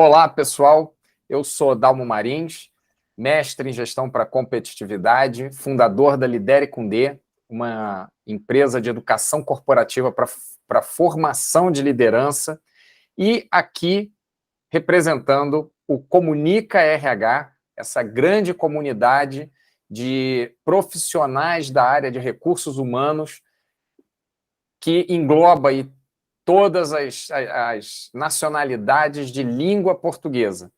Olá, pessoal. Eu sou Dalmo Marins, mestre em gestão para competitividade, fundador da Lidere com D, uma empresa de educação corporativa para formação de liderança, e aqui representando o Comunica RH, essa grande comunidade de profissionais da área de recursos humanos que engloba aí todas as nacionalidades de língua portuguesa.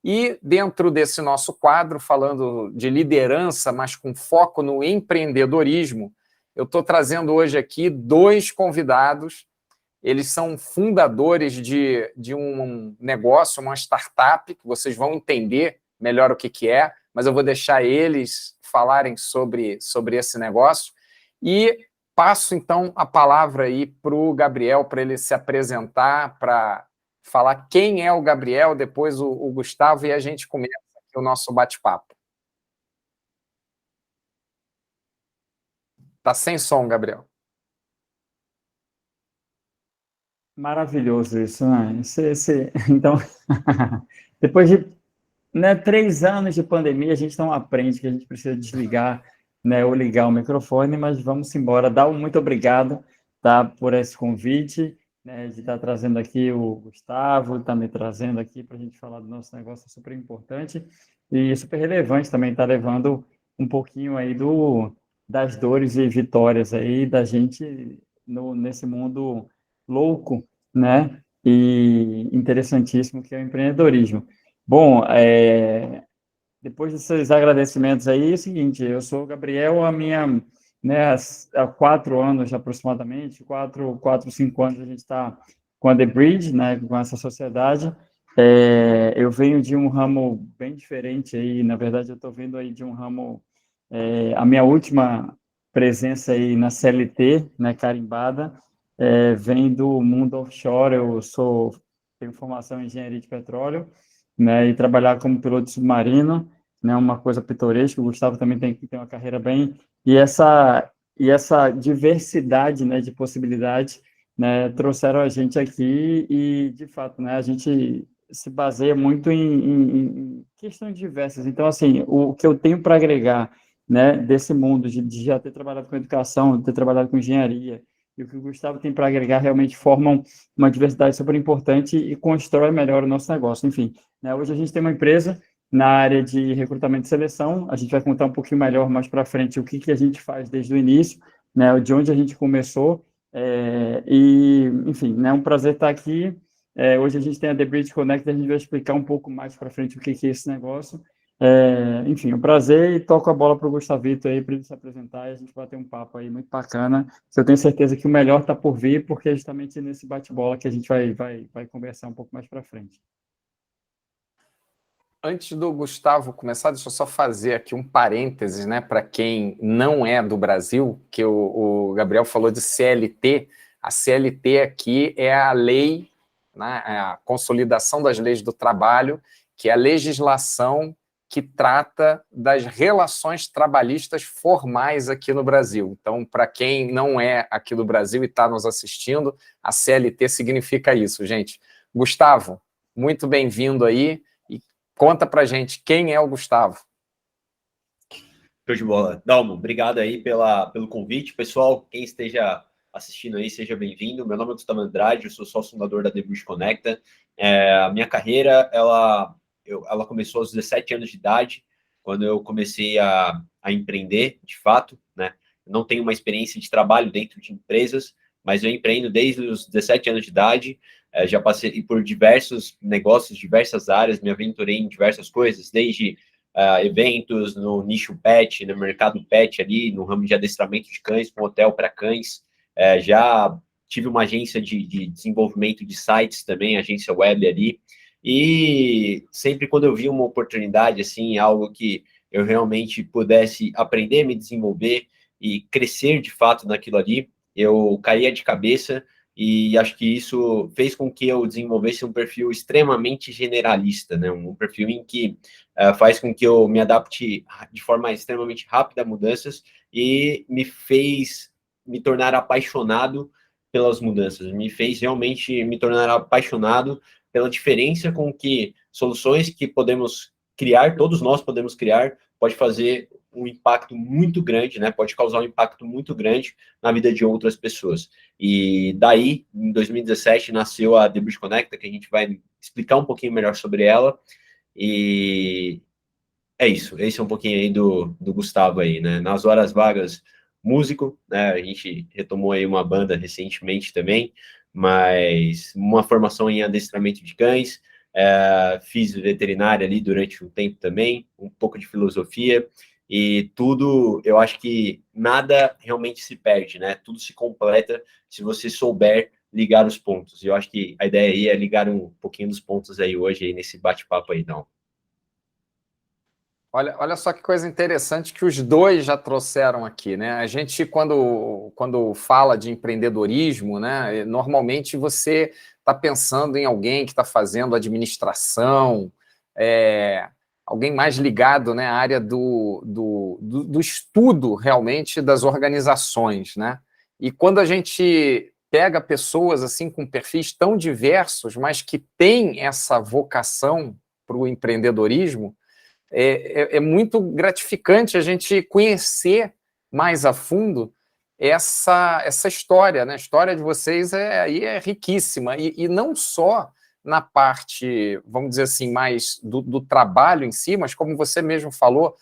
E dentro desse nosso quadro, falando de liderança, mas com foco no empreendedorismo, eu estou trazendo hoje aqui dois convidados. Eles são fundadores de um negócio, uma startup, que vocês vão entender melhor o que é, mas eu vou deixar eles falarem sobre esse negócio. E passo, então, a palavra aí para o Gabriel, para ele se apresentar, para falar quem é o Gabriel, depois o Gustavo, e a gente começa aqui o nosso bate-papo. Está sem som, Gabriel. Maravilhoso isso, né? Então, depois de 3 anos de pandemia, a gente não aprende que a gente precisa desligar, né, ou ligar o microfone, mas vamos embora. Dá um muito obrigado, tá, por esse convite, né, de estar trazendo aqui o Gustavo, está me trazendo aqui para a gente falar do nosso negócio super importante e super relevante também, está levando um pouquinho aí das dores e vitórias aí da gente nesse mundo louco, né, e interessantíssimo que é o empreendedorismo. Bom, depois desses agradecimentos aí, é o seguinte, eu sou o Gabriel, né, há 4 anos aproximadamente, 5 anos a gente está com a The Bridge, né, com essa sociedade. Eu venho de um ramo bem diferente aí, na verdade eu estou vindo aí de um ramo, a minha última presença aí na CLT, né, carimbada, vem do mundo offshore. Tenho formação em engenharia de petróleo, né, e trabalhar como piloto submarino, né, uma coisa pitoresca. O Gustavo também tem uma carreira bem, e essa diversidade, né, de possibilidades, né, trouxeram a gente aqui e, de fato, né, a gente se baseia muito em questões diversas. Então, assim, o que eu tenho para agregar, né, desse mundo de já ter trabalhado com educação, de ter trabalhado com engenharia, e o que o Gustavo tem para agregar realmente formam uma diversidade super importante e constrói melhor o nosso negócio. Enfim, né, hoje a gente tem uma empresa na área de recrutamento e seleção. A gente vai contar um pouquinho melhor mais para frente o que a gente faz desde o início, né, de onde a gente começou. Enfim, é um prazer estar aqui. Hoje a gente tem a The Bridge Connect, a gente vai explicar um pouco mais para frente o que é esse negócio. Enfim, é um prazer, e toco a bola para o Gustavito aí, para ele se apresentar e a gente bater um papo aí muito bacana. Eu tenho certeza que o melhor está por vir, porque é justamente nesse bate-bola que a gente vai conversar um pouco mais para frente. Antes do Gustavo começar, deixa eu só fazer aqui um parênteses, né, para quem não é do Brasil, que o Gabriel falou de CLT. A CLT aqui é a lei, né, é a consolidação das leis do trabalho, que é a legislação que trata das relações trabalhistas formais aqui no Brasil. Então, para quem não é aqui do Brasil e está nos assistindo, a CLT significa isso, gente. Gustavo, muito bem-vindo aí. Conta pra gente quem é o Gustavo. Show de bola. Dalmo, obrigado aí pelo convite. Pessoal, quem esteja assistindo aí, seja bem-vindo. Meu nome é Gustavo Andrade, eu sou sócio fundador da The Bridge Connecta. A minha carreira, ela começou aos 17 anos de idade, quando eu comecei a empreender, de fato, né? Eu não tenho uma experiência de trabalho dentro de empresas, mas eu empreendo desde os 17 anos de idade. Já passei por diversos negócios, diversas áreas, me aventurei em diversas coisas, desde eventos no nicho pet, no mercado pet ali, no ramo de adestramento de cães, com hotel para cães. Já tive uma agência de desenvolvimento de sites também, agência web ali. E sempre quando eu vi uma oportunidade, assim, algo que eu realmente pudesse aprender, me desenvolver e crescer de fato naquilo ali, eu caía de cabeça. E acho que isso fez com que eu desenvolvesse um perfil extremamente generalista, né? Um perfil em que faz com que eu me adapte de forma extremamente rápida a mudanças e me fez me tornar apaixonado pelas mudanças, me fez realmente me tornar apaixonado pela diferença com que soluções que podemos criar, todos nós podemos criar, pode fazer um impacto muito grande, né? Pode causar um impacto muito grande na vida de outras pessoas. E daí, em 2017, nasceu a The Bridge Connecta, que a gente vai explicar um pouquinho melhor sobre ela. E é isso. Esse é um pouquinho aí do Gustavo aí, né? Nas horas vagas, músico, né? A gente retomou aí uma banda recentemente também, mas uma formação em adestramento de cães, fiz veterinária ali durante um tempo também, um pouco de filosofia, e tudo, eu acho que nada realmente se perde, né? Tudo se completa se você souber ligar os pontos. E eu acho que a ideia aí é ligar um pouquinho dos pontos aí hoje, aí nesse bate-papo aí, não. Olha só que coisa interessante que os dois já trouxeram aqui, né? A gente, quando fala de empreendedorismo, né, normalmente você está pensando em alguém que está fazendo administração, alguém mais ligado, né, à área do estudo realmente das organizações, né? E quando a gente pega pessoas assim com perfis tão diversos, mas que têm essa vocação para o empreendedorismo, é muito gratificante a gente conhecer mais a fundo essa história, né? A história de vocês aí é riquíssima, e não só na parte, vamos dizer assim, mais do trabalho em si, mas como você mesmo falou,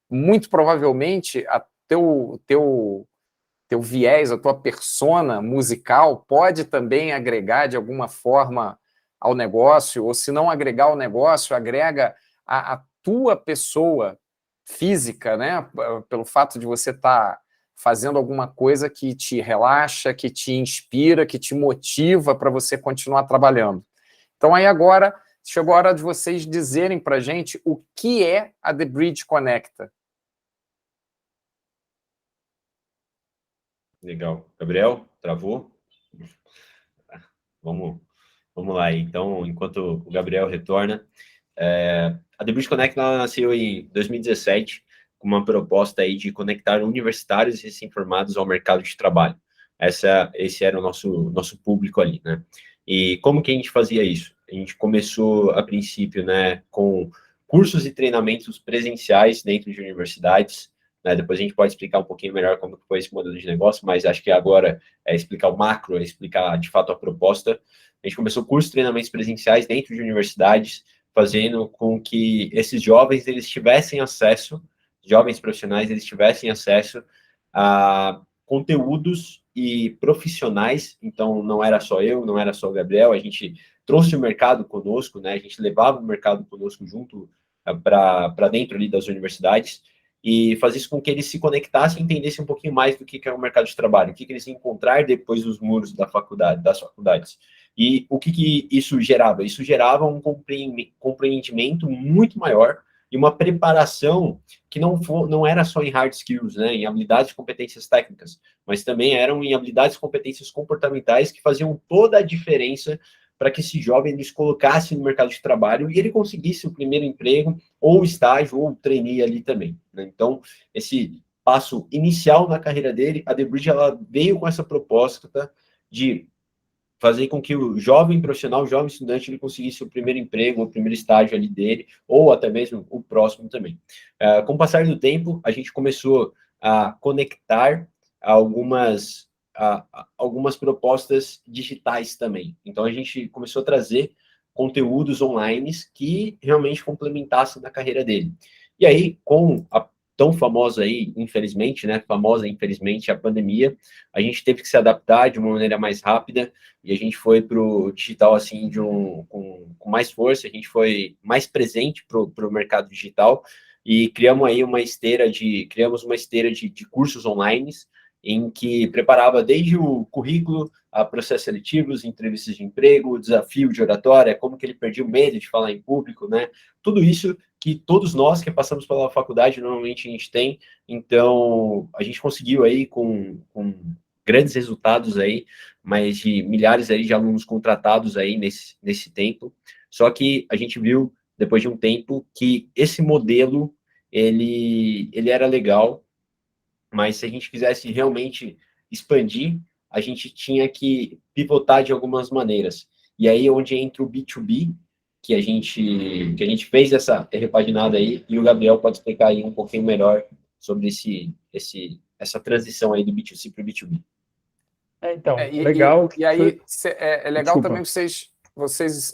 muito provavelmente teu viés, a tua persona musical pode também agregar de alguma forma ao negócio, ou se não agregar ao negócio, agrega a tua pessoa física, né? Pelo fato de você estar fazendo alguma coisa que te relaxa, que te inspira, que te motiva para você continuar trabalhando. Então aí agora chegou a hora de vocês dizerem para a gente o que é a The Bridge Connecta. Legal. Gabriel, travou? Vamos, vamos lá. Então, enquanto o Gabriel retorna, a The Bridge Connect ela nasceu em 2017 com uma proposta aí de conectar universitários recém-formados ao mercado de trabalho. Esse era o nosso público ali, né? E como que a gente fazia isso? A gente começou, a princípio, né, com cursos e treinamentos presenciais dentro de universidades, né? Depois a gente pode explicar um pouquinho melhor como foi esse modelo de negócio, mas acho que agora é explicar o macro, é explicar de fato a proposta. A gente começou cursos e treinamentos presenciais dentro de universidades, fazendo com que esses jovens eles tivessem acesso, jovens profissionais eles tivessem acesso a conteúdos e profissionais. Então não era só eu, não era só o Gabriel, a gente trouxe o mercado conosco, né? A gente levava o mercado conosco junto para dentro ali das universidades e fazer isso com que eles se conectassem e entendessem um pouquinho mais do que é o mercado de trabalho, o que eles iam encontrar depois dos muros das faculdades. E o que isso gerava? Isso gerava um compreendimento muito maior e uma preparação que não era só em hard skills, né, em habilidades e competências técnicas, mas também eram em habilidades e competências comportamentais que faziam toda a diferença para que esse jovem ele se colocasse no mercado de trabalho e ele conseguisse o primeiro emprego, ou estágio, ou trainee ali também, né? Então, esse passo inicial na carreira dele, a The Bridge ela veio com essa proposta de fazer com que o jovem profissional, o jovem estudante, ele conseguisse o primeiro emprego, o primeiro estágio ali dele, ou até mesmo o próximo também. Com o passar do tempo, a gente começou a conectar algumas propostas digitais também. Então, a gente começou a trazer conteúdos online que realmente complementassem na carreira dele. E aí, com a tão famosa aí, infelizmente, né, infelizmente, a pandemia, a gente teve que se adaptar de uma maneira mais rápida, e a gente foi para o digital, assim, com mais força, a gente foi mais presente para o mercado digital, e criamos uma esteira de cursos online, em que preparava desde o currículo, a processos seletivos, entrevistas de emprego, desafio de oratória, como que ele perdia o medo de falar em público, né? Tudo isso que todos nós que passamos pela faculdade normalmente a gente tem. Então, a gente conseguiu aí com grandes resultados aí, mais de milhares aí de alunos contratados aí nesse tempo. Só que a gente viu, depois de um tempo, que esse modelo, ele era legal, mas se a gente quisesse realmente expandir, a gente tinha que pivotar de algumas maneiras. E aí onde entra o B2B, que a gente fez essa repaginada aí, e o Gabriel pode explicar aí um pouquinho melhor sobre essa transição aí do B2C para o B2B. Então, legal. E aí é legal Desculpa. também vocês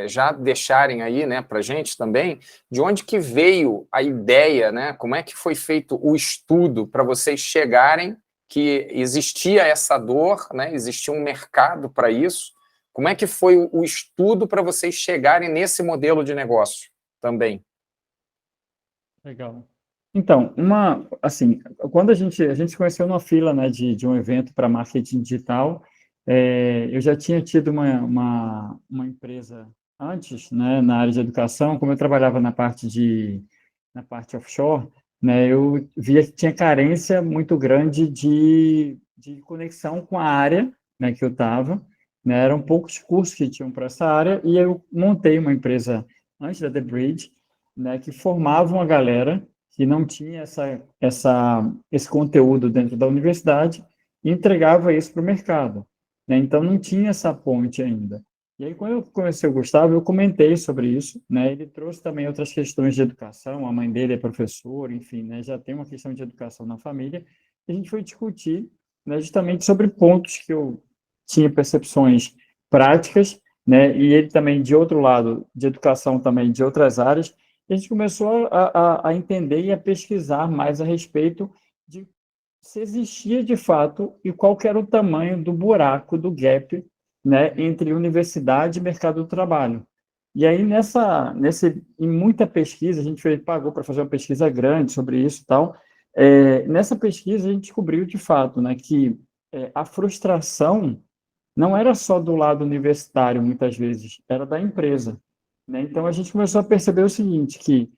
já deixarem aí, né, para a gente também, de onde que veio a ideia, né? Como é que foi feito o estudo para vocês chegarem que existia essa dor, né? Existia um mercado para isso. Como é que foi o estudo para vocês chegarem nesse modelo de negócio também? Legal. Então, assim, quando a gente se conheceu numa fila, né, de um evento para marketing digital, eu já tinha tido uma empresa antes, né, na área de educação, como eu trabalhava na parte offshore, né, eu via que tinha carência muito grande de conexão com a área, né, que eu estava, né, eram poucos cursos que tinham para essa área, e eu montei uma empresa antes da The Bridge, né, que formava uma galera que não tinha esse conteúdo dentro da universidade e entregava isso para o mercado, né? Então, não tinha essa ponte ainda. E aí, quando eu conheci o Gustavo, eu comentei sobre isso, né? Ele trouxe também outras questões de educação, a mãe dele é professora, enfim, né? Já tem uma questão de educação na família, e a gente foi discutir, né, justamente sobre pontos que eu tinha percepções práticas, né? E ele também, de outro lado, de educação também, de outras áreas, e a gente começou a entender e a pesquisar mais a respeito de se existia de fato e qual que era o tamanho do buraco, do gap, né, entre universidade e mercado do trabalho. E aí, em muita pesquisa, a gente pagou para fazer uma pesquisa grande sobre isso e tal. Nessa pesquisa, a gente descobriu de fato, né, que a frustração não era só do lado universitário, muitas vezes, era da empresa, né? Então, a gente começou a perceber o seguinte, que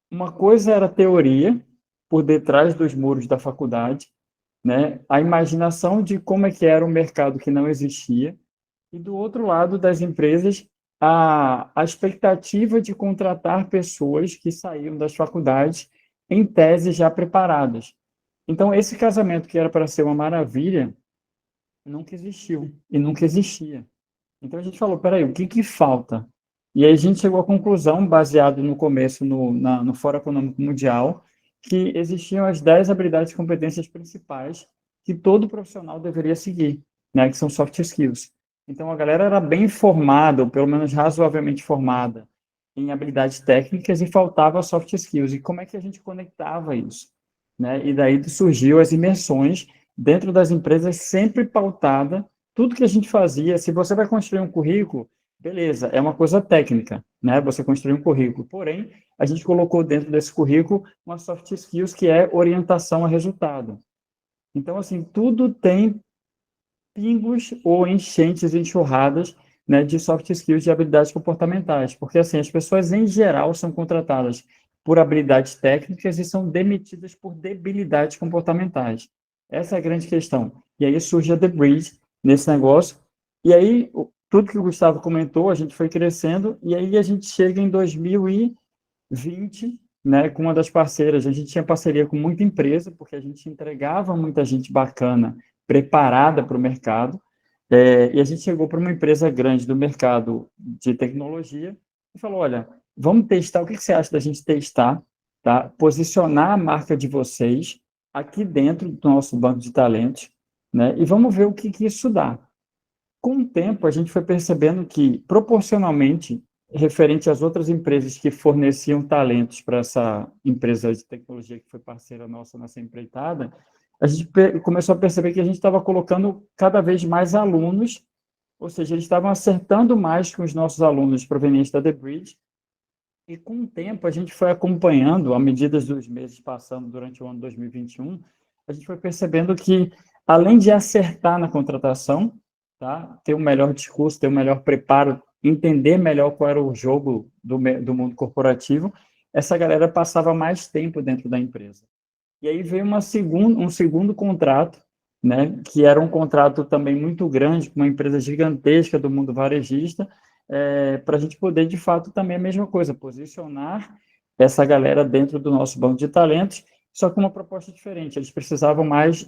uma coisa era a teoria, por detrás dos muros da faculdade, né? A imaginação de como é que era um mercado que não existia, e do outro lado das empresas, a expectativa de contratar pessoas que saíam das faculdades em tese já preparadas. Então, esse casamento que era para ser uma maravilha, nunca existiu e nunca existia. Então a gente falou, peraí, o que que falta? E aí a gente chegou à conclusão, baseado no começo no Fórum Econômico Mundial, que existiam as 10 habilidades e competências principais que todo profissional deveria seguir, né, que são soft skills. Então a galera era bem formada, ou pelo menos razoavelmente formada, em habilidades técnicas e faltava soft skills. E como é que a gente conectava isso? Né? E daí surgiu as imersões dentro das empresas, sempre pautada. Tudo que a gente fazia, se você vai construir um currículo, beleza, é uma coisa técnica, né? Você construir um currículo. Porém, a gente colocou dentro desse currículo uma soft skills que é orientação a resultado. Então, assim, tudo tem pingos ou enchentes, enxurradas, né, de soft skills, de habilidades comportamentais, porque assim, as pessoas em geral são contratadas por habilidades técnicas e são demitidas por debilidades comportamentais. Essa é a grande questão. E aí surge a The Bridge nesse negócio, e aí tudo que o Gustavo comentou, a gente foi crescendo, e aí a gente chega em 2020, né, com uma das parceiras. A gente tinha parceria com muita empresa, porque a gente entregava muita gente bacana, preparada para o mercado, e a gente chegou para uma empresa grande do mercado de tecnologia e falou, olha, vamos testar, o que você acha da gente testar, tá? Posicionar a marca de vocês aqui dentro do nosso banco de talentos, né? E vamos ver o que isso dá. Com o tempo, a gente foi percebendo que, proporcionalmente, referente às outras empresas que forneciam talentos para essa empresa de tecnologia que foi parceira nossa nessa empreitada, a gente começou a perceber que a gente estava colocando cada vez mais alunos, ou seja, eles estavam acertando mais com os nossos alunos provenientes da The Bridge, e com o tempo a gente foi acompanhando, à medida dos meses passando durante o ano 2021, a gente foi percebendo que, além de acertar na contratação, tá, ter um melhor discurso, ter um melhor preparo, entender melhor qual era o jogo do mundo corporativo, essa galera passava mais tempo dentro da empresa. E aí veio um segundo contrato, né, que era um contrato também muito grande, com uma empresa gigantesca do mundo varejista, para a gente poder, de fato, também a mesma coisa, posicionar essa galera dentro do nosso banco de talentos, só com uma proposta diferente. Eles precisavam mais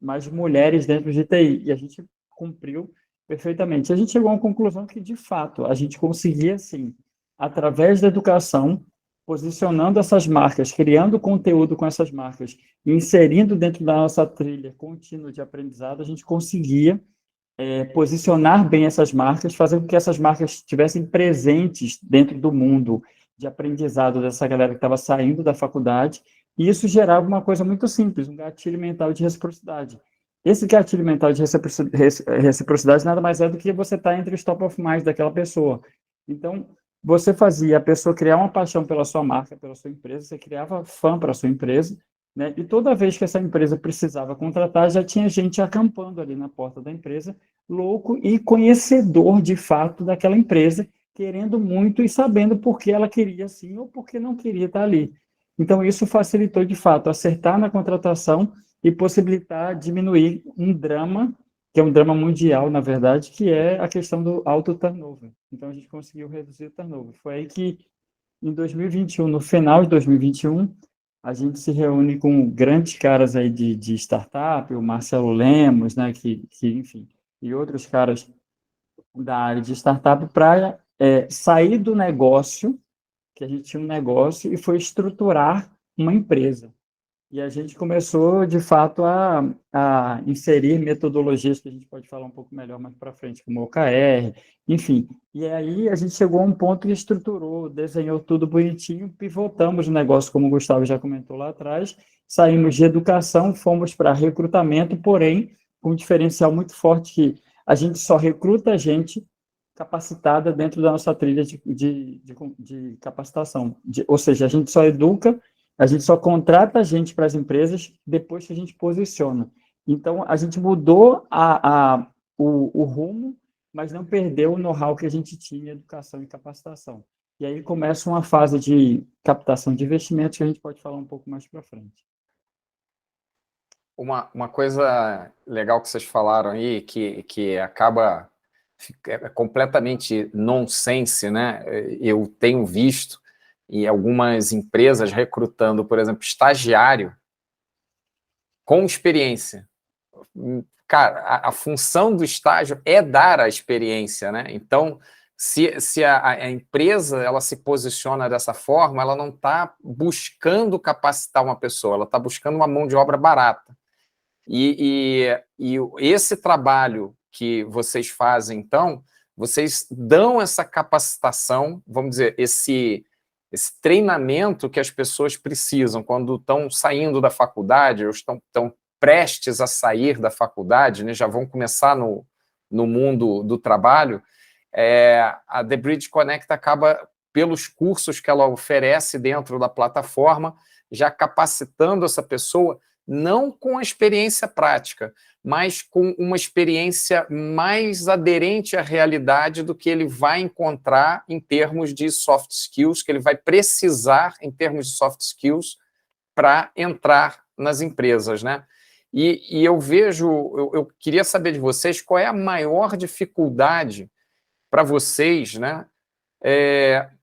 mais mulheres dentro de TI. E a gente cumpriu perfeitamente. A gente chegou a uma conclusão que, de fato, a gente conseguia, sim, através da educação, posicionando essas marcas, criando conteúdo com essas marcas, e inserindo dentro da nossa trilha contínua de aprendizado, a gente conseguia posicionar bem essas marcas, fazer com que essas marcas estivessem presentes dentro do mundo de aprendizado dessa galera que estava saindo da faculdade, e isso gerava uma coisa muito simples, um gatilho mental de reciprocidade. Esse gatilho mental de reciprocidade nada mais é do que você estar entre os top of mind daquela pessoa. Então, você fazia a pessoa criar uma paixão pela sua marca, pela sua empresa, você criava fã para a sua empresa, né? E toda vez que essa empresa precisava contratar, já tinha gente acampando ali na porta da empresa, louco e conhecedor de fato daquela empresa, querendo muito e sabendo por que ela queria sim ou por que não queria estar ali. Então, isso facilitou de fato acertar na contratação e possibilitar diminuir um drama, que é um drama mundial, na verdade, que é a questão do alto turnover. Então, a gente conseguiu reduzir o turnover. Foi aí que, em 2021, no final de 2021, a gente se reúne com grandes caras aí de startup, o Marcelo Lemos, né, que enfim, e outros caras da área de startup para sair do negócio, que a gente tinha um negócio, e foi estruturar uma empresa. E a gente começou, de fato, a inserir metodologias que a gente pode falar um pouco melhor mais para frente, como o OKR, enfim. E aí a gente chegou a um ponto que estruturou, desenhou tudo bonitinho, pivotamos o negócio, como o Gustavo já comentou lá atrás, saímos de educação, fomos para recrutamento, porém, com um diferencial muito forte que a gente só recruta gente capacitada dentro da nossa trilha de capacitação. Ou seja, a gente só educa, a gente só contrata a gente para as empresas depois que a gente posiciona. Então, a gente mudou o rumo, mas não perdeu o know-how que a gente tinha em educação e capacitação. E aí começa uma fase de captação de investimentos que a gente pode falar um pouco mais para frente. Uma coisa legal que vocês falaram aí, que acaba completamente nonsense, né? Eu tenho visto em algumas empresas recrutando, por exemplo, estagiário com experiência. Cara, a função do estágio é dar a experiência, né? Então, se a empresa ela se posiciona dessa forma, ela não está buscando capacitar uma pessoa, ela está buscando uma mão de obra barata. E esse trabalho que vocês fazem, então, vocês dão essa capacitação, vamos dizer, esse treinamento que as pessoas precisam quando estão saindo da faculdade, ou estão prestes a sair da faculdade, né, já vão começar no mundo do trabalho. A The Bridge Connect acaba, pelos cursos que ela oferece dentro da plataforma, já capacitando essa pessoa, não com a experiência prática, mas com uma experiência mais aderente à realidade do que ele vai encontrar em termos de soft skills, que ele vai precisar em termos de soft skills para entrar nas empresas, né? E eu vejo, eu queria saber de vocês qual é a maior dificuldade para vocês, né?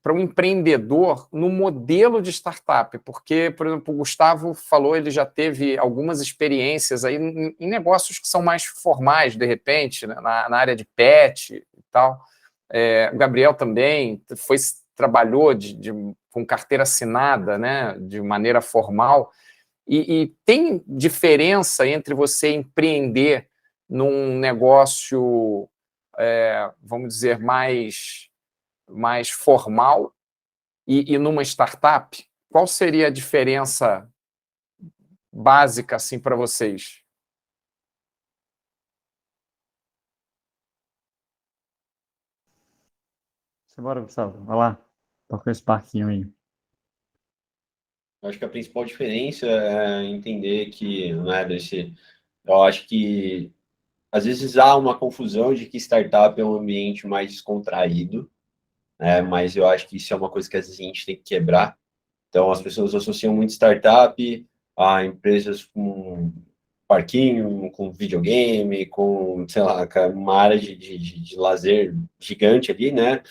Para um empreendedor no modelo de startup, porque, por exemplo, o Gustavo falou, ele já teve algumas experiências aí em negócios que são mais formais, de repente, né, na área de pet e tal. O Gabriel também trabalhou com carteira assinada, né, de maneira formal. E tem diferença entre você empreender num negócio, vamos dizer, mais formal e numa startup? Qual seria a diferença básica assim para vocês? Bora, Gustavo, vai lá, toca esse parquinho aí. Eu acho que a principal diferença é entender que, né, eu acho que às vezes há uma confusão de que startup é um ambiente mais descontraído, né, mas eu acho que isso é uma coisa que às vezes a gente tem que quebrar. Então, as pessoas associam muito startup a empresas com parquinho, com videogame, com, sei lá, uma área de lazer gigante ali, né?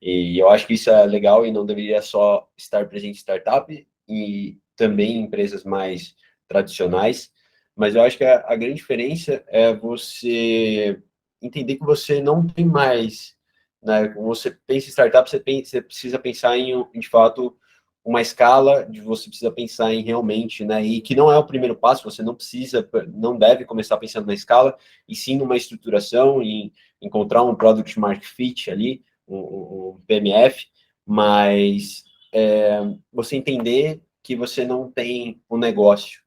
E eu acho que isso é legal e não deveria só estar presente em startup e também em empresas mais tradicionais, mas eu acho que a grande diferença é você entender que você não tem mais, né? Quando você pensa em startup, você precisa pensar de fato, uma escala, você precisa pensar em realmente, né? E que não é o primeiro passo, você não deve começar pensando na escala, e sim numa estruturação, em encontrar um Product Market Fit ali, um PMF, mas você entender que você não tem um negócio,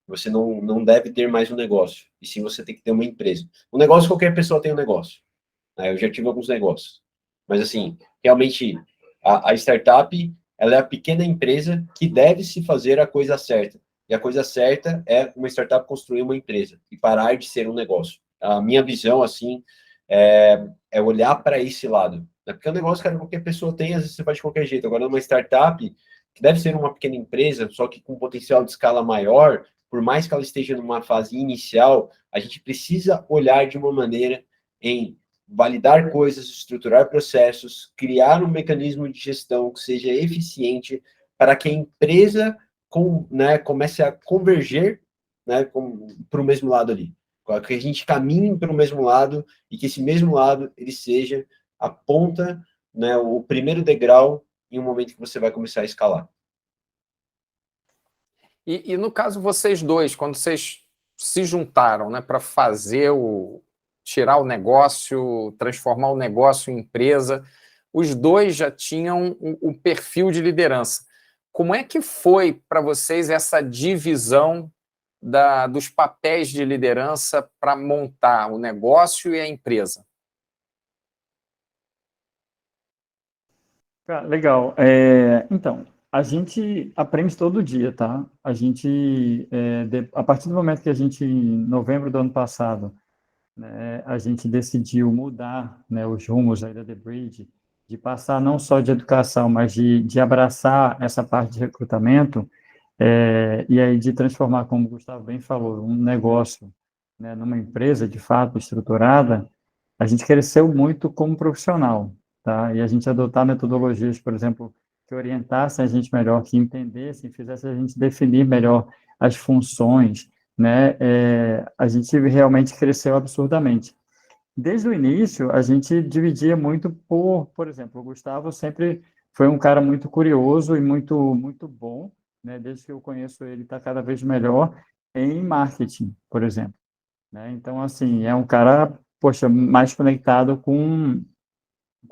você não deve ter mais um negócio, e sim você tem que ter uma empresa. Um negócio, qualquer pessoa tem um negócio, né? Eu já tive alguns negócios, mas assim, realmente, a startup, ela é a pequena empresa que deve se fazer a coisa certa, e a coisa certa é uma startup construir uma empresa, e parar de ser um negócio. A minha visão, assim, é olhar para esse lado, né? Porque o negócio, cara, qualquer pessoa tem, às vezes você faz de qualquer jeito. Agora, uma startup, que deve ser uma pequena empresa, só que com potencial de escala maior, por mais que ela esteja numa fase inicial, a gente precisa olhar de uma maneira em validar coisas, estruturar processos, criar um mecanismo de gestão que seja eficiente para que a empresa né, comece a converger, né, para o mesmo lado ali. Que a gente caminhe para o mesmo lado e que esse mesmo lado ele seja a ponta, né, o primeiro degrau em um momento que você vai começar a escalar. E no caso, vocês dois, quando vocês se juntaram, né, para fazer tirar o negócio, transformar o negócio em empresa, os dois já tinham o perfil de liderança. Como é que foi para vocês essa divisão dos papéis de liderança para montar o negócio e a empresa? Legal. Então, a gente aprende todo dia, tá? A gente, a partir do momento que a gente, em novembro do ano passado, né, a gente decidiu mudar, né, os rumos aí da The Bridge, de passar não só de educação, mas de abraçar essa parte de recrutamento, e aí de transformar, como o Gustavo bem falou, um negócio, né, numa empresa de fato estruturada. A gente cresceu muito como profissional, tá? E a gente adotar metodologias, por exemplo, que orientassem a gente melhor, que entendessem, fizessem a gente definir melhor as funções, né? A gente realmente cresceu absurdamente. Desde o início, a gente dividia muito por exemplo, o Gustavo sempre foi um cara muito curioso e muito bom, né? Desde que eu conheço ele, está cada vez melhor em marketing, por exemplo, né? Então, assim, é um cara, poxa, mais conectado com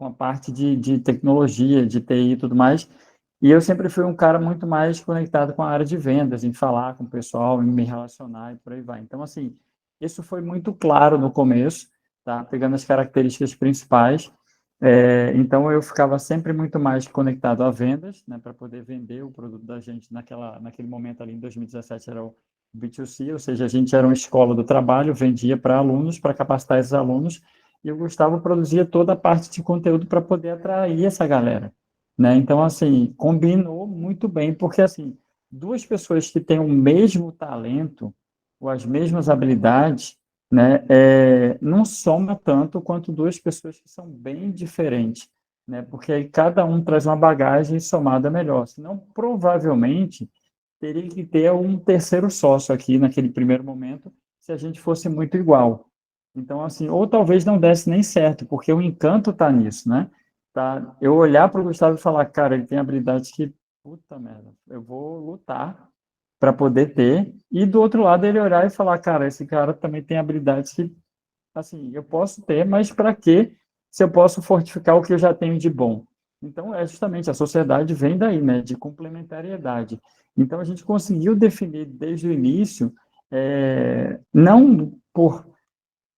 a parte de tecnologia, de TI e tudo mais. E eu sempre fui um cara muito mais conectado com a área de vendas, em falar com o pessoal, em me relacionar e por aí vai. Então, assim, isso foi muito claro no começo, tá? Pegando as características principais. Então, eu ficava sempre muito mais conectado a vendas, né, para poder vender o produto da gente naquele momento ali, em 2017, era o B2C, ou seja, a gente era uma escola do trabalho, vendia para alunos, para capacitar esses alunos, e o Gustavo produzia toda a parte de conteúdo para poder atrair essa galera, né? Então, assim, combinou muito bem, porque, assim, duas pessoas que têm o mesmo talento ou as mesmas habilidades, né, não soma tanto quanto duas pessoas que são bem diferentes, né? Porque aí cada um traz uma bagagem somada melhor. Senão, provavelmente, teria que ter um terceiro sócio aqui naquele primeiro momento, se a gente fosse muito igual. Então, assim, ou talvez não desse nem certo, porque o encanto está nisso, né? Tá? Eu olhar para o Gustavo e falar, cara, ele tem habilidades que, puta merda, eu vou lutar para poder ter. E do outro lado, ele olhar e falar, cara, esse cara também tem habilidades que, assim, eu posso ter, mas para quê se eu posso fortificar o que eu já tenho de bom? Então, é justamente, a sociedade vem daí, né, de complementariedade. Então, a gente conseguiu definir desde o início, não por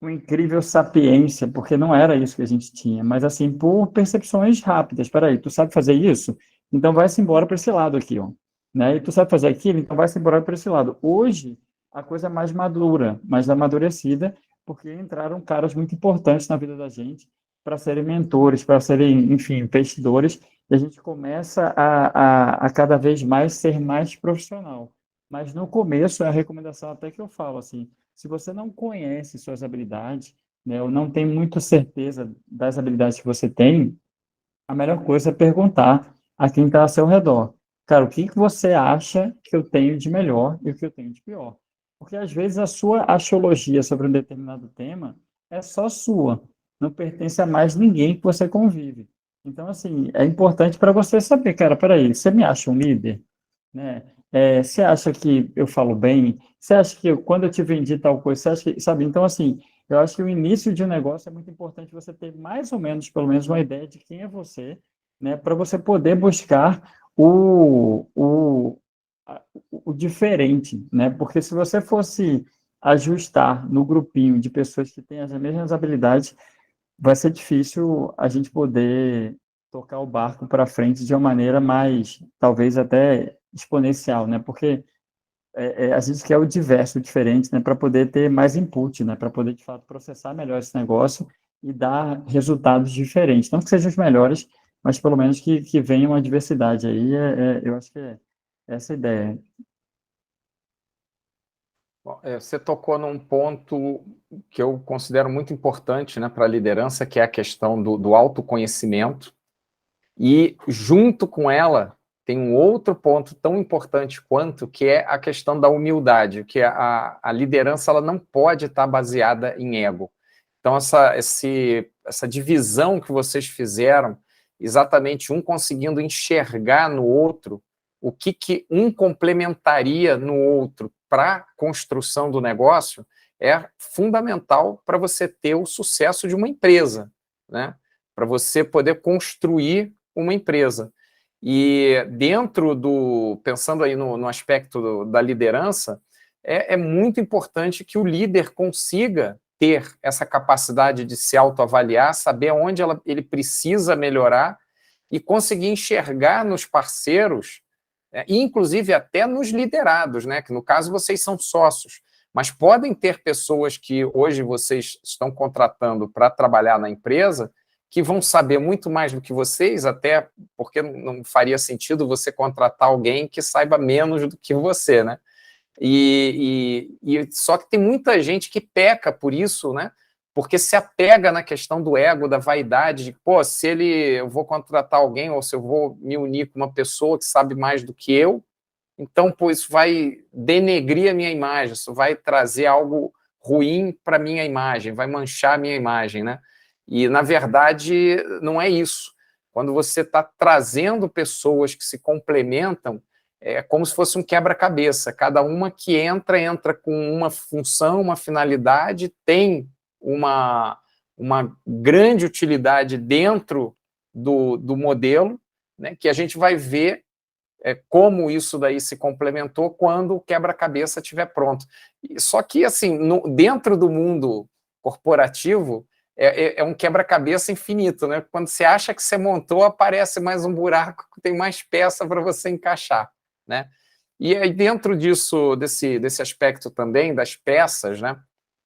uma incrível sapiência, porque não era isso que a gente tinha, mas assim, por percepções rápidas. Espera aí, tu sabe fazer isso? Então vai-se embora para esse lado aqui, ó. Né? E tu sabe fazer aquilo? Então vai-se embora para esse lado. Hoje, a coisa é mais madura, mais amadurecida, porque entraram caras muito importantes na vida da gente para serem mentores, para serem, enfim, investidores, e a gente começa a cada vez mais ser mais profissional. Mas no começo, é a recomendação até que eu falo, assim, se você não conhece suas habilidades, né, ou não tem muita certeza das habilidades que você tem, a melhor coisa é perguntar a quem está ao seu redor. Cara, o que que você acha que eu tenho de melhor e o que eu tenho de pior? Porque às vezes a sua axiologia sobre um determinado tema é só sua, não pertence a mais ninguém que você convive. Então, assim, é importante para você saber, cara, peraí, você me acha um líder? Né? Você acha que eu falo bem? Você acha que quando eu te vendi tal coisa, você acha que, sabe? Então, assim, eu acho que o início de um negócio é muito importante você ter mais ou menos, pelo menos, uma ideia de quem é você, né? Para você poder buscar o diferente, né? Porque se você fosse ajustar no grupinho de pessoas que têm as mesmas habilidades, vai ser difícil a gente poder tocar o barco para frente de uma maneira mais, talvez até exponencial, né? Porque a gente quer o diverso, o diferente, né? Para poder ter mais input, né? Para poder, de fato, processar melhor esse negócio e dar resultados diferentes. Não que sejam os melhores, mas pelo menos que venha uma diversidade aí. Eu acho que é essa a ideia. Bom, você tocou num ponto que eu considero muito importante, né, para a liderança, que é a questão do autoconhecimento. E, junto com ela, tem um outro ponto tão importante quanto, que é a questão da humildade, que a liderança ela não pode estar baseada em ego. Então, essa divisão que vocês fizeram, exatamente um conseguindo enxergar no outro o que um complementaria no outro para a construção do negócio, é fundamental para você ter o sucesso de uma empresa, né? Para você poder construir uma empresa. E pensando aí no aspecto da liderança, é muito importante que o líder consiga ter essa capacidade de se autoavaliar, saber onde ele precisa melhorar e conseguir enxergar nos parceiros, inclusive até nos liderados, né? Que no caso vocês são sócios, mas podem ter pessoas que hoje vocês estão contratando para trabalhar na empresa que vão saber muito mais do que vocês, até porque não faria sentido você contratar alguém que saiba menos do que você, né? Só que tem muita gente que peca por isso, né? Porque se apega na questão do ego, da vaidade, de, pô, eu vou contratar alguém ou se eu vou me unir com uma pessoa que sabe mais do que eu, então, pô, isso vai denegrir a minha imagem, isso vai trazer algo ruim para a minha imagem, vai manchar a minha imagem, né? E, na verdade, não é isso. Quando você está trazendo pessoas que se complementam, é como se fosse um quebra-cabeça. Cada uma que entra com uma função, uma finalidade, tem uma grande utilidade dentro do modelo, né, que a gente vai ver como isso daí se complementou quando o quebra-cabeça estiver pronto. Só que, assim, dentro do mundo corporativo, é um quebra-cabeça infinito, né? Quando você acha que você montou, aparece mais um buraco, tem mais peça para você encaixar, né? E aí, dentro desse aspecto também, das peças, né?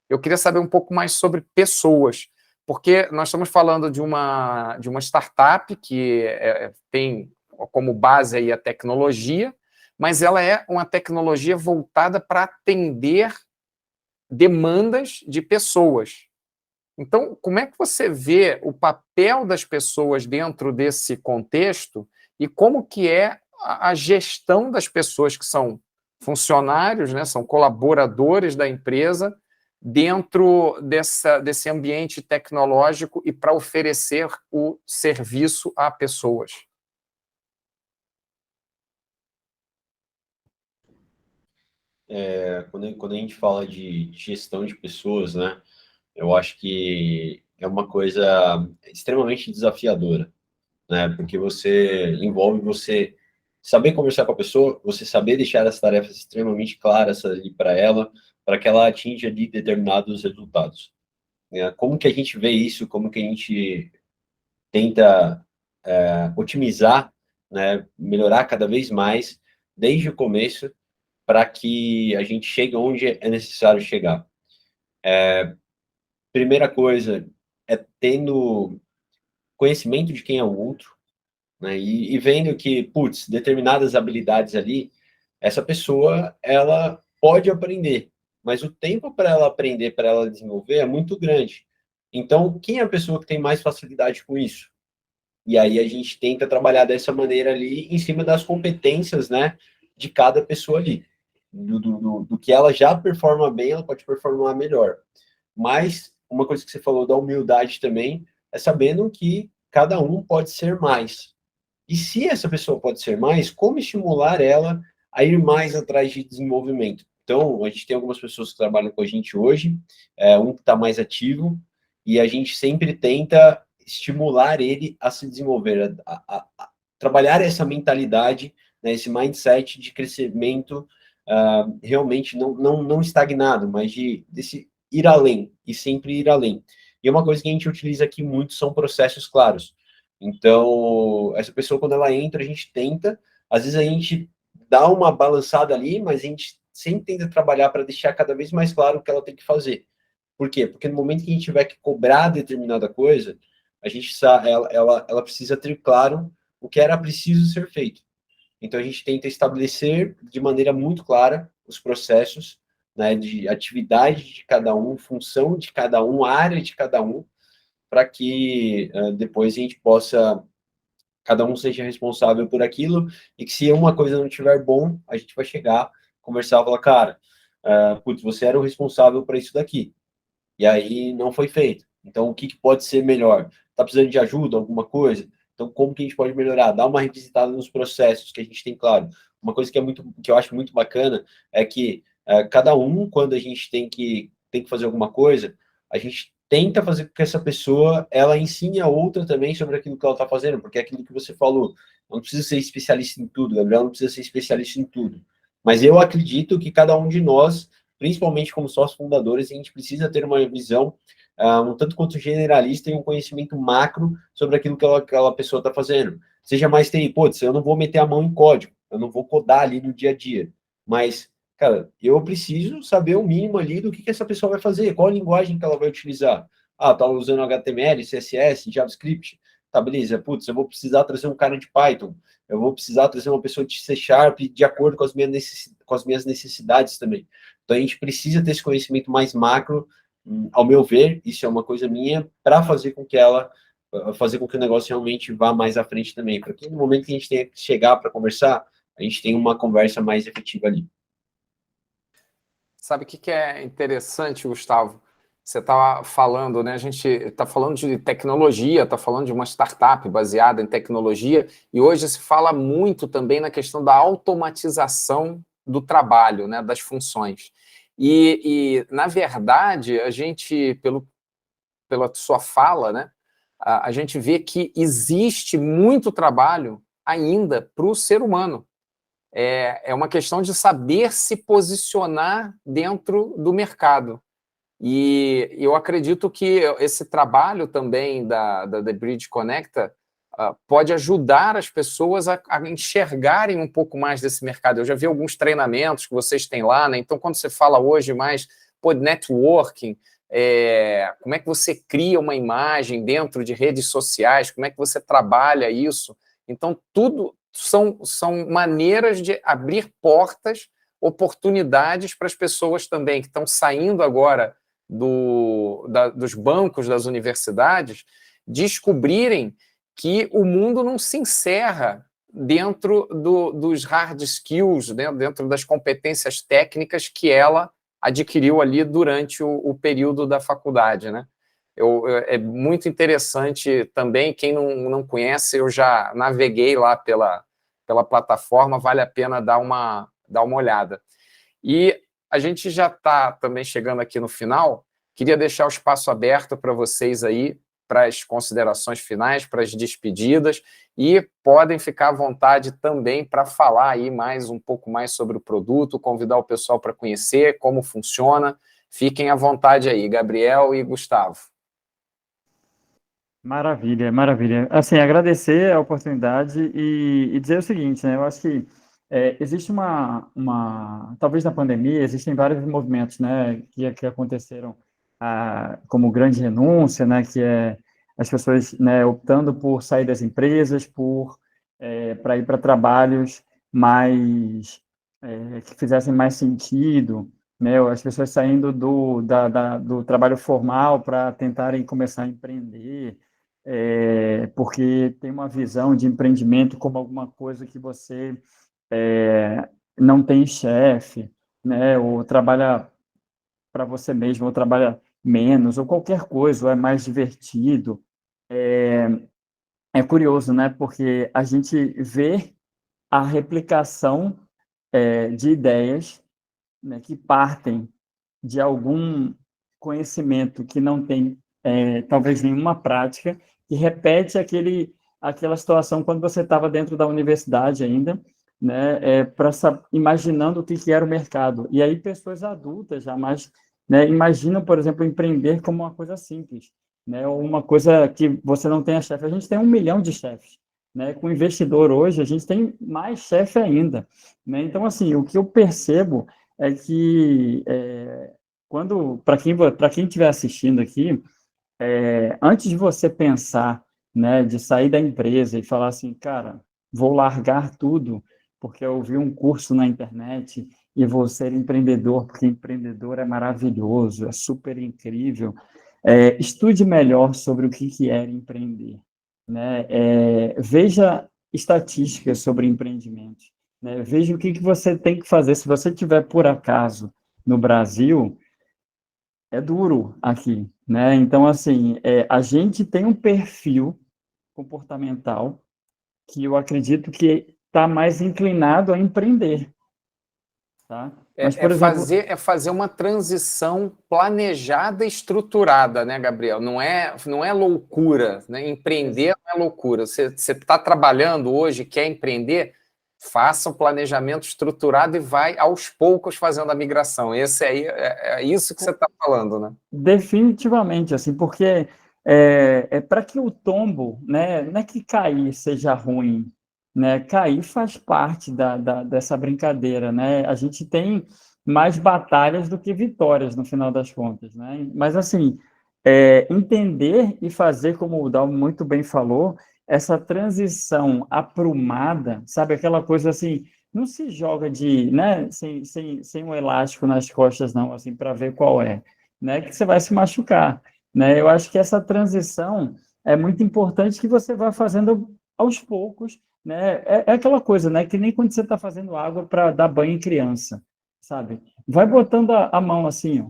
Eu queria saber um pouco mais sobre pessoas, porque nós estamos falando de uma startup que tem como base aí a tecnologia, mas ela é uma tecnologia voltada para atender demandas de pessoas. Então, como é que você vê o papel das pessoas dentro desse contexto e como que é a gestão das pessoas que são funcionários, né, são colaboradores da empresa dentro desse ambiente tecnológico e para oferecer o serviço a pessoas? Quando a gente fala de gestão de pessoas, né, eu acho que é uma coisa extremamente desafiadora, né, porque envolve você saber conversar com a pessoa, você saber deixar as tarefas extremamente claras ali para que ela atinja ali determinados resultados, né? Como que a gente vê isso? Como que a gente tenta otimizar, né, melhorar cada vez mais desde o começo para que a gente chegue onde é necessário chegar. Primeira coisa é tendo conhecimento de quem é o outro, né, e vendo que, putz, determinadas habilidades ali, essa pessoa, ela pode aprender, mas o tempo para ela aprender, para ela desenvolver é muito grande. Então, quem é a pessoa que tem mais facilidade com isso? E aí a gente tenta trabalhar dessa maneira ali, em cima das competências, né, de cada pessoa ali. Do que ela já performa bem, ela pode performar melhor. Mas uma coisa que você falou da humildade também, é sabendo que cada um pode ser mais. E se essa pessoa pode ser mais, como estimular ela a ir mais atrás de desenvolvimento? Então, a gente tem algumas pessoas que trabalham com a gente hoje, um que está mais ativo, e a gente sempre tenta estimular ele a se desenvolver, a trabalhar essa mentalidade, né, esse mindset de crescimento realmente não estagnado, mas desse ir além, e sempre ir além. E uma coisa que a gente utiliza aqui muito são processos claros. Então, essa pessoa, quando ela entra, a gente tenta, às vezes a gente dá uma balançada ali, mas a gente sempre tenta trabalhar para deixar cada vez mais claro o que ela tem que fazer. Por quê? Porque no momento que a gente tiver que cobrar determinada coisa, a gente ela precisa ter claro o que era preciso ser feito. Então, a gente tenta estabelecer de maneira muito clara os processos, né, de atividade de cada um, função de cada um, área de cada um, para que depois a gente possa, cada um seja responsável por aquilo, e que se uma coisa não estiver bom, a gente vai chegar, conversar, falar, cara, putz, você era o responsável para isso daqui, e aí não foi feito. Então, o que pode ser melhor? Está precisando de ajuda, alguma coisa? Então, como que a gente pode melhorar? Dar uma revisitada nos processos que a gente tem claro. Uma coisa que eu acho muito bacana é que cada um, quando a gente tem que fazer alguma coisa, a gente tenta fazer com que essa pessoa ela ensine a outra também sobre aquilo que ela está fazendo, porque é aquilo que você falou. Não precisa ser especialista em tudo, Gabriel não precisa ser especialista em tudo. Mas eu acredito que cada um de nós, principalmente como sócios fundadores, a gente precisa ter uma visão um tanto quanto generalista e um conhecimento macro sobre aquilo que aquela pessoa está fazendo. Seja mais TI, putz, eu não vou meter a mão em código, eu não vou codar ali no dia a dia, mas, cara, eu preciso saber o mínimo ali do que essa pessoa vai fazer, qual a linguagem que ela vai utilizar. Ah, tá usando HTML, CSS, JavaScript, tá, beleza, putz, eu vou precisar trazer um cara de Python, eu vou precisar trazer uma pessoa de C# de acordo com as minhas necessidades também. Então, a gente precisa ter esse conhecimento mais macro, ao meu ver, isso é uma coisa minha, para fazer com que o negócio realmente vá mais à frente também, para que no momento que a gente tenha que chegar para conversar, a gente tenha uma conversa mais efetiva ali. Sabe o que é interessante, Gustavo? Você está falando, né? A gente está falando de tecnologia, está falando de uma startup baseada em tecnologia, e hoje se fala muito também na questão da automatização do trabalho, né? Das funções. Na verdade, a gente, pela sua fala, né? A gente vê que existe muito trabalho ainda para o ser humano. É uma questão de saber se posicionar dentro do mercado. E eu acredito que esse trabalho também da The Bridge Connecta pode ajudar as pessoas a enxergarem um pouco mais desse mercado. Eu já vi alguns treinamentos que vocês têm lá, né? Então, quando você fala hoje mais de networking, como é que você cria uma imagem dentro de redes sociais, como é que você trabalha isso? Então, tudo são maneiras de abrir portas, oportunidades para as pessoas também que estão saindo agora dos bancos das universidades, descobrirem que o mundo não se encerra dentro dos hard skills, né, dentro das competências técnicas que ela adquiriu ali durante o período da faculdade, né? É muito interessante também, quem não conhece, eu já naveguei lá pela plataforma, vale a pena dar uma olhada. E a gente já está também chegando aqui no final, queria deixar o espaço aberto para vocês aí, para as considerações finais, para as despedidas, e podem ficar à vontade também para falar aí um pouco mais sobre o produto, convidar o pessoal para conhecer como funciona. Fiquem à vontade aí, Gabriel e Gustavo. Maravilha, maravilha. Assim, agradecer a oportunidade e dizer o seguinte, né? Eu acho que existe talvez na pandemia, existem vários movimentos, né, que aconteceram, como grande renúncia, né, que é as pessoas, né, optando por sair das empresas, para ir para trabalhos mais, que fizessem mais sentido, né, as pessoas saindo do trabalho formal para tentarem começar a empreender, porque tem uma visão de empreendimento como alguma coisa que você não tem chefe, né, ou trabalha para você mesmo, ou trabalha menos, ou qualquer coisa, ou é mais divertido. É curioso, né? Porque a gente vê a replicação de ideias, né, que partem de algum conhecimento que não tem, talvez, nenhuma prática, que repete aquela situação quando você estava dentro da universidade ainda, né, imaginando o que era o mercado. E aí pessoas adultas jamais, né, imaginam, por exemplo, empreender como uma coisa simples, né, ou uma coisa que você não tenha chefe. A gente tem 1 milhão de chefes, né? Com investidor hoje, a gente tem mais chefe ainda, né? Então, assim, o que eu percebo é que para quem estiver assistindo aqui, antes de você pensar, né, de sair da empresa e falar assim, cara, vou largar tudo porque eu vi um curso na internet e vou ser empreendedor, porque empreendedor é maravilhoso, é super incrível. Estude melhor sobre o que é empreender, né? Veja estatísticas sobre empreendimento, né? Veja o que você tem que fazer. Se você tiver, por acaso, no Brasil, é duro aqui, né? Então, assim, a gente tem um perfil comportamental que eu acredito que está mais inclinado a empreender, tá? Mas, por exemplo, É fazer uma transição planejada e estruturada, né, Gabriel? Não é loucura, né? Empreender não é loucura. Você está trabalhando hoje, quer empreender, faça um planejamento estruturado e vai aos poucos fazendo a migração. Esse aí é isso que você está falando, né? definitivamente, assim, porque para que o tombo, né, não é que cair seja ruim, né? Cair faz parte dessa brincadeira, né? A gente tem mais batalhas do que vitórias no final das contas, né? Mas assim, entender e fazer, como o Dal muito bem falou, essa transição aprumada, sabe, aquela coisa assim, não se joga né, sem um elástico nas costas, não, assim, para ver qual é, né? Que você vai se machucar, né? Eu acho que essa transição é muito importante que você vá fazendo aos poucos, né? É aquela coisa, né? Que nem quando você está fazendo água para dar banho em criança, sabe? Vai botando a mão assim, ó.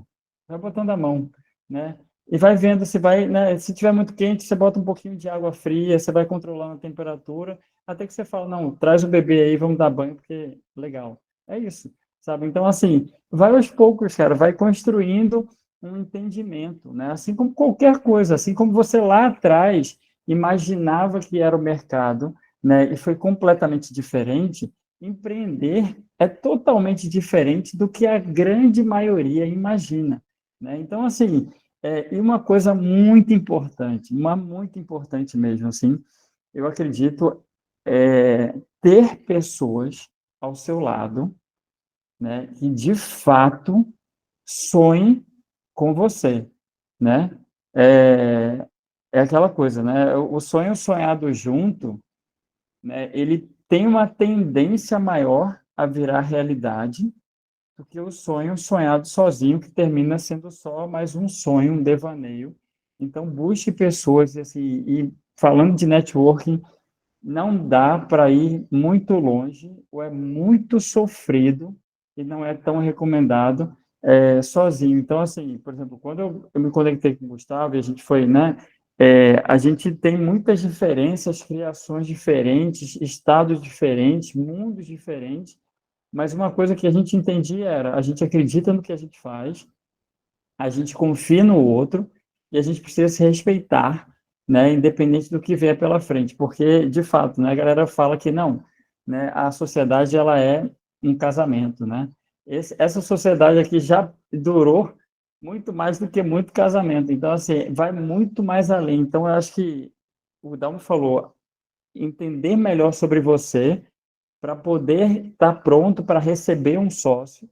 Vai botando a mão, né? E vai vendo se vai, né? Se tiver muito quente, você bota um pouquinho de água fria, você vai controlando a temperatura, até que você fala, não, traz o bebê aí, vamos dar banho, porque legal. É isso, sabe? Então, assim, vai aos poucos, cara, vai construindo um entendimento, né? Assim como qualquer coisa, assim como você lá atrás imaginava que era o mercado, né? E foi completamente diferente. Empreender é totalmente diferente do que a grande maioria imagina, né? Então, assim, e uma coisa muito importante, muito importante mesmo, assim, eu acredito, ter pessoas ao seu lado, né, que de fato sonhem com você, né? É, é aquela coisa, né? O sonho sonhado junto, né, ele tem uma tendência maior a virar realidade do que o sonho sonhado sozinho, que termina sendo só mais um sonho, um devaneio. Então, busque pessoas, assim, e falando de networking, não dá para ir muito longe, ou é muito sofrido, e não é tão recomendado sozinho. Então, assim, por exemplo, quando eu me conectei com o Gustavo, e a gente foi, né? A gente tem muitas diferenças, criações diferentes, estados diferentes, mundos diferentes, mas uma coisa que a gente entendia era, a gente acredita no que a gente faz, a gente confia no outro e a gente precisa se respeitar, né, independente do que vier pela frente, porque de fato, né, a galera fala que não, né, a sociedade ela é um casamento, né? Essa sociedade aqui já durou muito mais do que muito casamento, então assim, vai muito mais além. Então eu acho que o Dalmo falou, entender melhor sobre você para poder estar pronto para receber um sócio,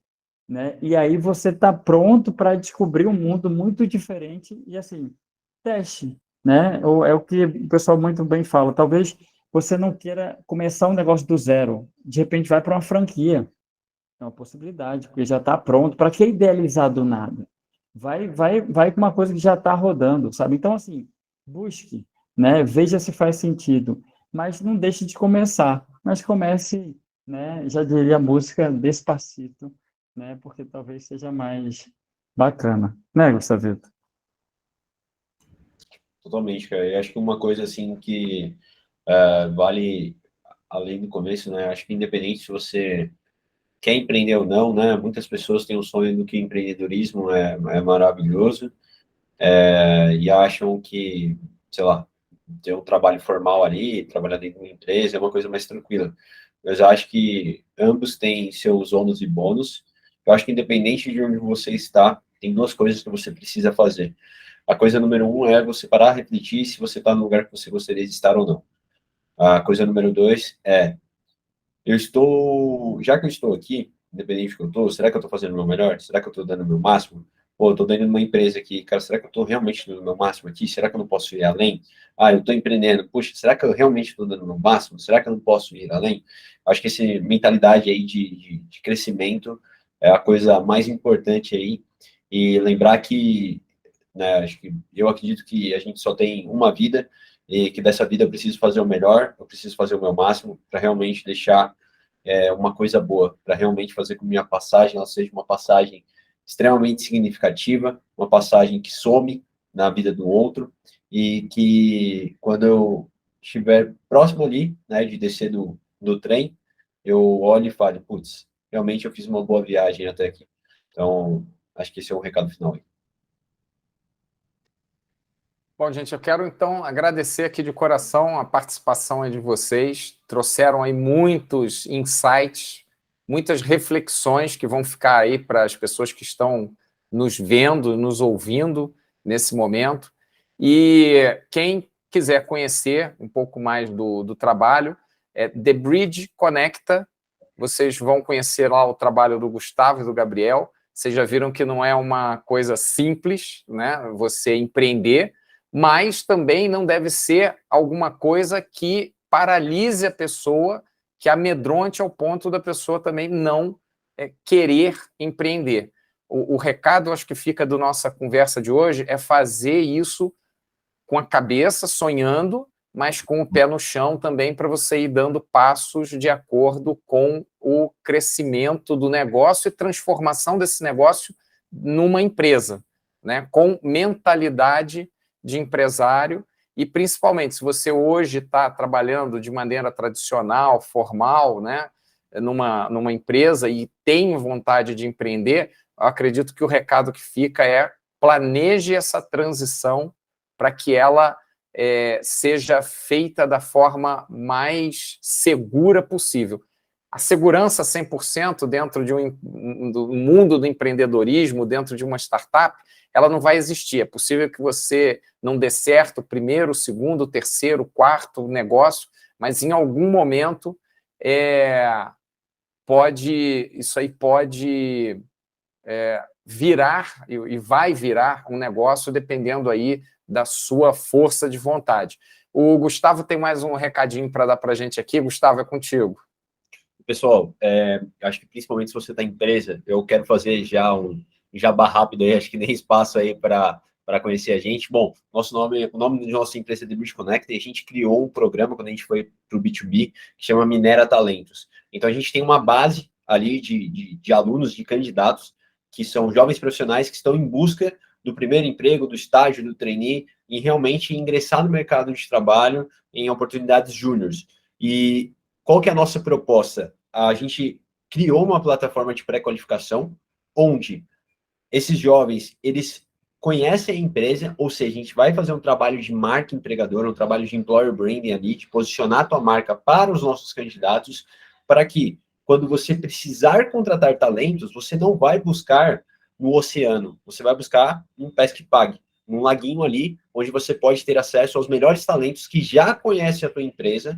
né? E aí você está pronto para descobrir um mundo muito diferente e assim, teste, né? É o que o pessoal muito bem fala. Talvez você não queira começar um negócio do zero, de repente vai para uma franquia, é uma possibilidade, porque já está pronto. Para que idealizar do nada? Vai com uma coisa que já está rodando, sabe? Então assim, busque, né? Veja se faz sentido, mas não deixe de começar. Mas comece, né? Já diria a música Despacito, né? Porque talvez seja mais bacana, né, Gustavito? Totalmente, cara. Eu acho que uma coisa assim que vale além do começo, né? Acho que independente se você quer empreender ou não, né? Muitas pessoas têm o sonho do que empreendedorismo é maravilhoso, e acham que, sei lá, ter um trabalho formal ali, trabalhar dentro de uma empresa é uma coisa mais tranquila. Mas eu acho que ambos têm seus ônus e bônus. Eu acho que independente de onde você está, tem duas coisas que você precisa fazer. A coisa número um é você parar, refletir se você está no lugar que você gostaria de estar ou não. A coisa número dois é, já que eu estou aqui, independente do que eu estou, será que eu estou fazendo o meu melhor? Será que eu estou dando o meu máximo? Pô, eu estou dando uma empresa aqui, cara, será que eu estou realmente dando o meu máximo aqui? Será que eu não posso ir além? Ah, eu estou empreendendo, puxa, será que eu realmente estou dando o meu máximo? Será que eu não posso ir além? Acho que essa mentalidade aí de crescimento é a coisa mais importante aí, e lembrar que, né, acho que eu acredito que a gente só tem uma vida, e que dessa vida eu preciso fazer o melhor, eu preciso fazer o meu máximo para realmente deixar uma coisa boa, para realmente fazer com que minha passagem ela seja uma passagem extremamente significativa, uma passagem que some na vida do outro, e que quando eu estiver próximo ali, né, de descer do trem, eu olho e falo, putz, realmente eu fiz uma boa viagem até aqui. Então, acho que esse é o recado final aí. Bom, gente, eu quero então agradecer aqui de coração a participação aí de vocês. Trouxeram aí muitos insights, muitas reflexões que vão ficar aí para as pessoas que estão nos vendo, nos ouvindo nesse momento. E quem quiser conhecer um pouco mais do trabalho, The Bridge Conecta. Vocês vão conhecer lá o trabalho do Gustavo e do Gabriel. Vocês já viram que não é uma coisa simples, né? Você empreender, mas também não deve ser alguma coisa que paralise a pessoa, que amedronte ao ponto da pessoa também não querer empreender. O recado, acho que fica da nossa conversa de hoje, é fazer isso com a cabeça, sonhando, mas com o pé no chão também, para você ir dando passos de acordo com o crescimento do negócio e transformação desse negócio numa empresa, né? Com mentalidade de empresário. E principalmente, se você hoje está trabalhando de maneira tradicional, formal, né, numa empresa e tem vontade de empreender, eu acredito que o recado que fica é: planeje essa transição para que ela seja feita da forma mais segura possível. A segurança 100% dentro do mundo do empreendedorismo, dentro de uma startup, ela não vai existir. É possível que você não dê certo o primeiro, o segundo, o terceiro, o quarto negócio, mas em algum momento isso aí pode virar e vai virar um negócio dependendo aí da sua força de vontade. O Gustavo tem mais um recadinho para dar para a gente aqui. Gustavo, é contigo. Pessoal, acho que principalmente se você está em empresa, eu quero fazer já um jabá rápido aí, acho que nem espaço aí para conhecer a gente. Bom, o nome da nossa empresa é The Bridge Connect, e a gente criou um programa quando a gente foi para o B2B, que chama Minera Talentos. Então, a gente tem uma base ali de alunos, de candidatos, que são jovens profissionais que estão em busca do primeiro emprego, do estágio, do trainee, e realmente ingressar no mercado de trabalho em oportunidades júniores. E qual que é a nossa proposta? A gente criou uma plataforma de pré-qualificação, onde esses jovens, eles conhecem a empresa, ou seja, a gente vai fazer um trabalho de marca empregadora, um trabalho de employer branding ali, de posicionar a tua marca para os nossos candidatos, para que, quando você precisar contratar talentos, você não vai buscar no oceano, você vai buscar um pesca e pague, num laguinho ali, onde você pode ter acesso aos melhores talentos que já conhecem a tua empresa,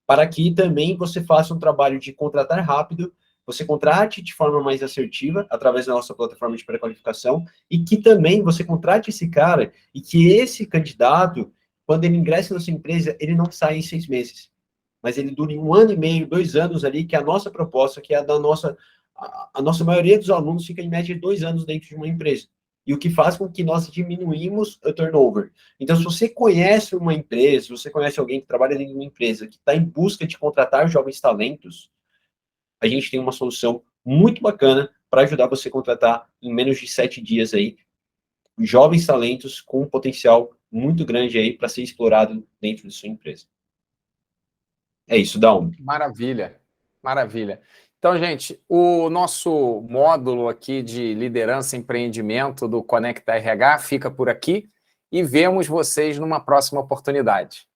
para que também você faça um trabalho de contratar rápido, você contrate de forma mais assertiva, através da nossa plataforma de pré-qualificação, e que também você contrate esse cara, e que esse candidato, quando ele ingressa na sua empresa, ele não saia em 6 meses, mas ele dure 1 ano e meio, 2 anos ali, que é a nossa proposta, que é a nossa maioria dos alunos fica em média de 2 anos dentro de uma empresa, e o que faz com que nós diminuímos o turnover. Então, se você conhece uma empresa, se você conhece alguém que trabalha dentro de uma empresa, que está em busca de contratar jovens talentos, a gente tem uma solução muito bacana para ajudar você a contratar em menos de 7 dias aí, jovens talentos com um potencial muito grande aí para ser explorado dentro de sua empresa. É isso, Dalmo. Maravilha, maravilha. Então, gente, o nosso módulo aqui de liderança e empreendimento do Conecta RH fica por aqui e vemos vocês numa próxima oportunidade.